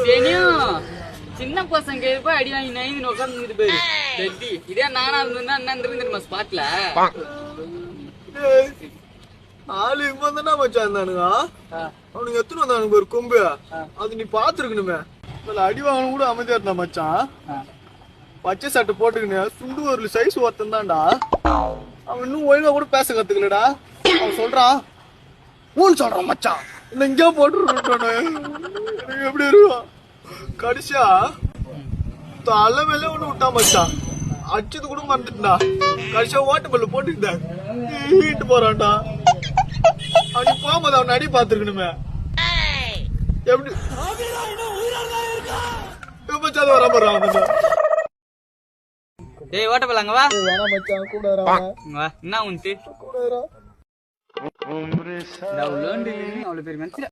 தெரியும். சின்ன பசங்க போய் அடி வாங்கி நைந்து உட்காந்து போயிரு. இதே நானா இருந்தா என்ன தெரியுமா ஸ்பாட்ல ஆளு இங்க வந்தா மச்சான் இருந்தானுங்க. அவனுக்கு எத்தனை வந்தானுங்க ஒரு கொம்பு, அது நீ பாத்துருக்கணுமே. அடி வாங்கணும் கூட அமைதியா இருந்தா மச்சான். பச்சை சட்டை போட்டுக்கினு சுண்டு ஒரு சைஸ் ஒருத்தன் தான்டா. அவன் இன்னும் ஒழுங்கா கூட பேச கத்துக்கலடா. அவன் சொல்றான் ஊன்னு சொல்றான் மச்சான். என்ன எங்கேயா போட்டு எப்படி இருக்கும். கடைசியா தலை மேல ஒண்ணு விட்டான் மச்சான். அச்சது கூட மறந்துட்டா. கடைசியா ஓட்டு பல்ல போட்டுக்கிட்டேன் வீட்டு போறான்டா. அவனு போகும்போது அவன் அடி பாத்துருக்கணுமே. எப்படி மச்சான் வர போறான். டேய் ஓட்ட போலாங்க வா. வேணாம் மச்சான் கூட வா. என்ன உன்ட்டு கூட அவ்வளோ பெரிய மனுஷன்.